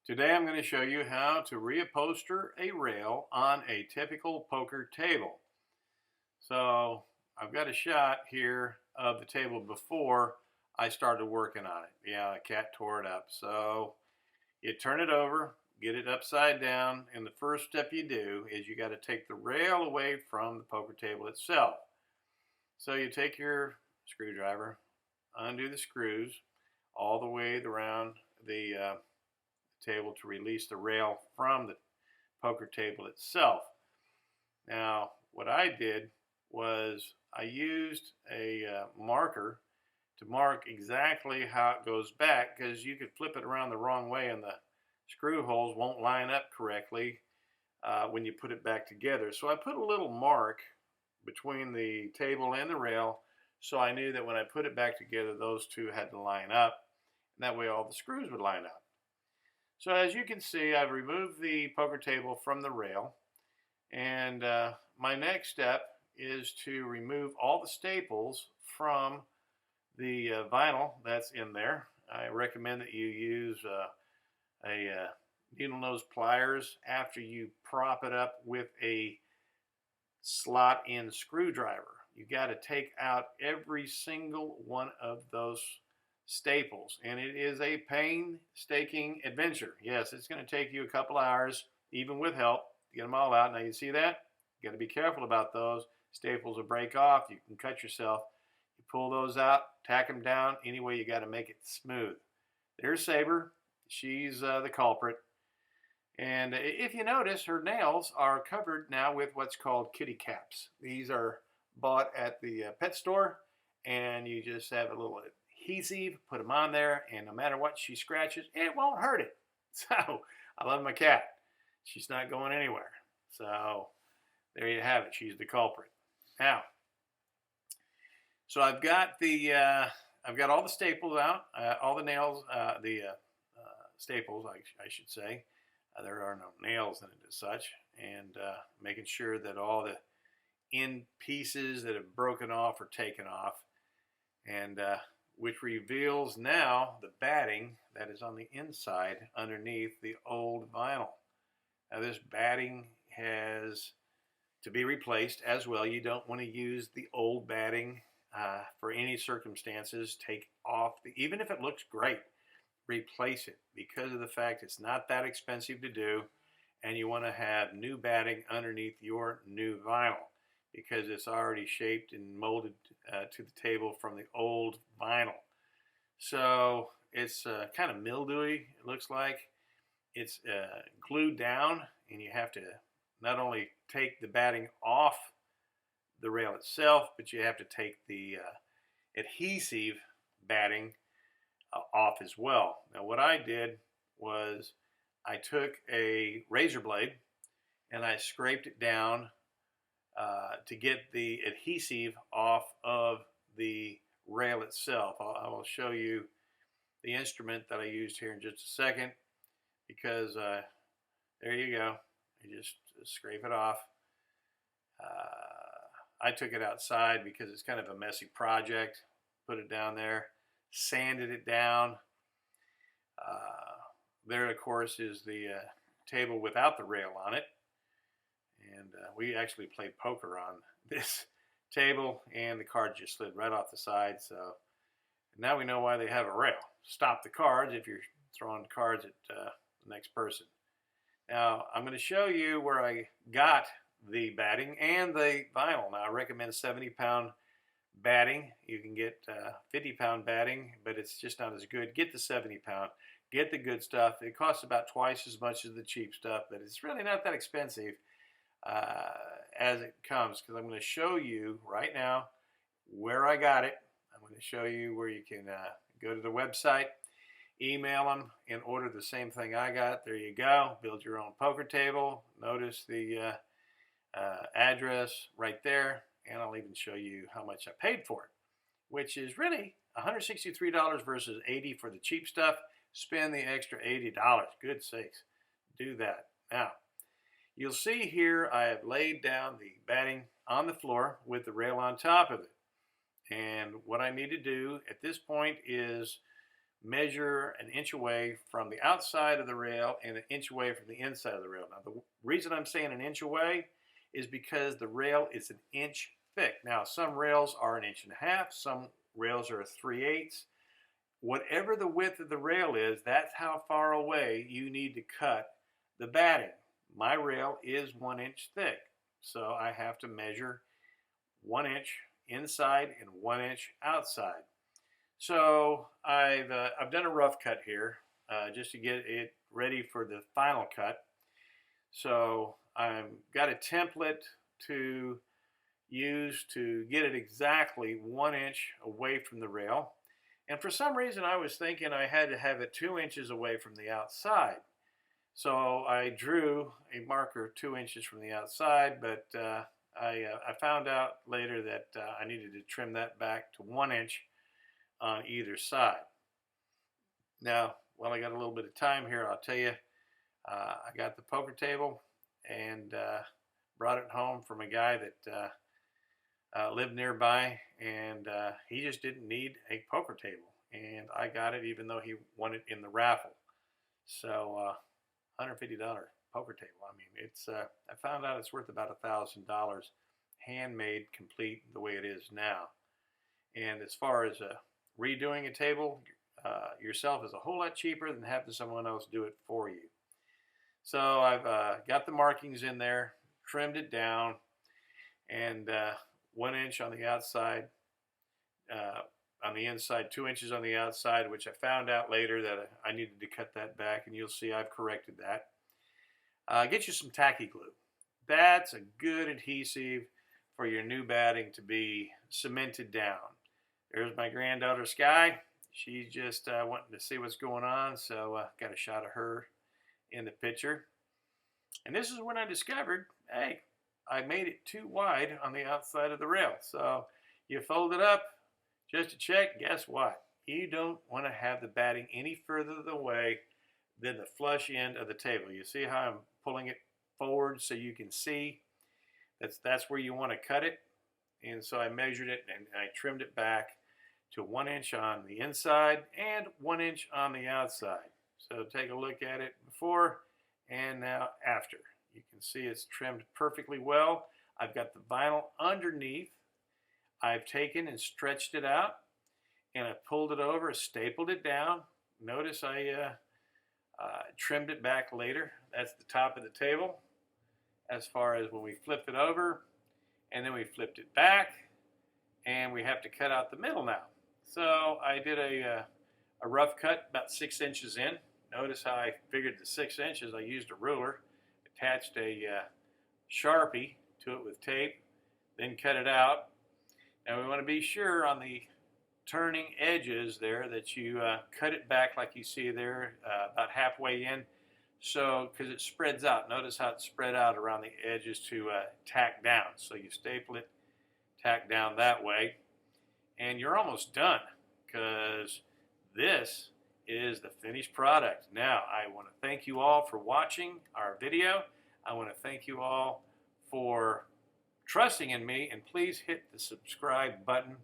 Today I'm going to show you how to reupholster a rail on a typical poker table. So I've got a shot here of the table before I started working on it. Yeah, the cat tore it up. So you turn it over, get it upside down, and the first step you do is you got to take the rail away from the poker table itself. So you take your screwdriver, undo the screws all the way around the table to release the rail from the poker table itself. Now, what I did was I used a marker to mark exactly how it goes back, because you could flip it around the wrong way and the screw holes won't line up correctly when you put it back together. So I put a little mark between the table and the rail, so I knew that when I put it back together, those two had to line up, and that way all the screws would line up. So as you can see, I've removed the poker table from the rail, and my next step is to remove all the staples from the vinyl that's in there. I recommend that you use needle nose pliers after you prop it up with a slot-in screwdriver. You got to take out every single one of those staples, and it is a painstaking adventure. Yes, it's going to take you a couple hours, even with help, to get them all out. Now you see that? You got to be careful about those. Staples will break off. You can cut yourself. You pull those out, tack them down. Anyway, you got to make it smooth. There's Saber. She's the culprit. And if you notice, her nails are covered now with what's called kitty caps. These are bought at the pet store, and you just have a little adhesive, put them on there, and no matter what she scratches, it won't hurt it. So I love my cat. She's not going anywhere. So there you have it. She's the culprit. Now, so I've got all the staples out, all the nails, staples, I should say. There are no nails in it as such, and making sure that all the end pieces that have broken off are taken off, and which reveals now the batting that is on the inside underneath the old vinyl. Now this batting has to be replaced as well. You don't want to use the old batting for any circumstances. Take off even if it looks great, replace it, because of the fact it's not that expensive to do, and you want to have new batting underneath your new vinyl, because it's already shaped and molded to the table from the old vinyl. So it's kind of mildewy, it looks like. It's glued down, and you have to not only take the batting off the rail itself, but you have to take the adhesive batting off as well. Now what I did was I took a razor blade and I scraped it down to get the adhesive off of the rail itself. I will show you the instrument that I used here in just a second, because there you go. You just scrape it off. I took it outside because it's kind of a messy project. Put it down there, sanded it down. There, of course, is the table without the rail on it. And we actually played poker on this table, and the cards just slid right off the side. So now we know why they have a rail. Stop the cards if you're throwing cards at the next person. Now, I'm going to show you where I got the batting and the vinyl. Now, I recommend 70-pound batting. You can get 50-pound batting, but it's just not as good. Get the 70-pound. Get the good stuff. It costs about twice as much as the cheap stuff, but it's really not that expensive as it comes, because I'm going to show you right now where I got it. I'm going to show you where you can go to the website, email them, and order the same thing I got. There you go. Build your own poker table. Notice the address right there, and I'll even show you how much I paid for it, which is really $163 versus $80 for the cheap stuff. Spend the extra $80. Good sakes, do that. Now, you'll see here I have laid down the batting on the floor with the rail on top of it. And what I need to do at this point is measure an inch away from the outside of the rail and an inch away from the inside of the rail. Now, the reason I'm saying an inch away is because the rail is an inch thick. Now, some rails are an inch and a half, some rails are 3/8. Whatever the width of the rail is, that's how far away you need to cut the batting. My rail is 1 inch thick, so I have to measure 1 inch inside and 1 inch outside. So I've done a rough cut here just to get it ready for the final cut. So I've got a template to use to get it exactly 1 inch away from the rail. And for some reason I was thinking I had to have it 2 inches away from the outside. So I drew a marker 2 inches from the outside, but I found out later that I needed to trim that back to 1 inch on either side. Now, while I got a little bit of time here, I'll tell you, I got the poker table and brought it home from a guy that lived nearby, and he just didn't need a poker table, and I got it even though he won it in the raffle. So $150 poker table. I mean, it's I found out it's worth about $1,000, handmade, complete the way it is now. And as far as redoing a table yourself is a whole lot cheaper than having someone else do it for you. So I've got the markings in there, trimmed it down, and 1 inch on the outside, on the inside, 2 inches on the outside, which I found out later that I needed to cut that back, and you'll see I've corrected that. Get you some tacky glue. That's a good adhesive for your new batting to be cemented down. There's my granddaughter Sky. She's just wanting to see what's going on, so got a shot of her in the picture. And this is when I discovered, hey, I made it too wide on the outside of the rail. So you fold it up just to check. Guess what? You don't want to have the batting any further away than the flush end of the table. You see how I'm pulling it forward so you can see? That's where you want to cut it. And so I measured it and I trimmed it back to 1 inch on the inside and 1 inch on the outside. So take a look at it before and now after. You can see it's trimmed perfectly well. I've got the vinyl underneath. I've taken and stretched it out, and I pulled it over, stapled it down. Notice I trimmed it back later. That's the top of the table. As far as when we flip it over, and then we flipped it back, and we have to cut out the middle now. So I did a rough cut about 6 inches in. Notice how I figured the 6 inches. I used a ruler, attached a Sharpie to it with tape, then cut it out. And we want to be sure on the turning edges there that you cut it back like you see there, about halfway in, so because it spreads out. Notice how it's spread out around the edges to tack down. So you staple it, tack down that way, and you're almost done, because this is the finished product. Now, I want to thank you all for watching our video. I want to thank you all for trusting in me, and please hit the subscribe button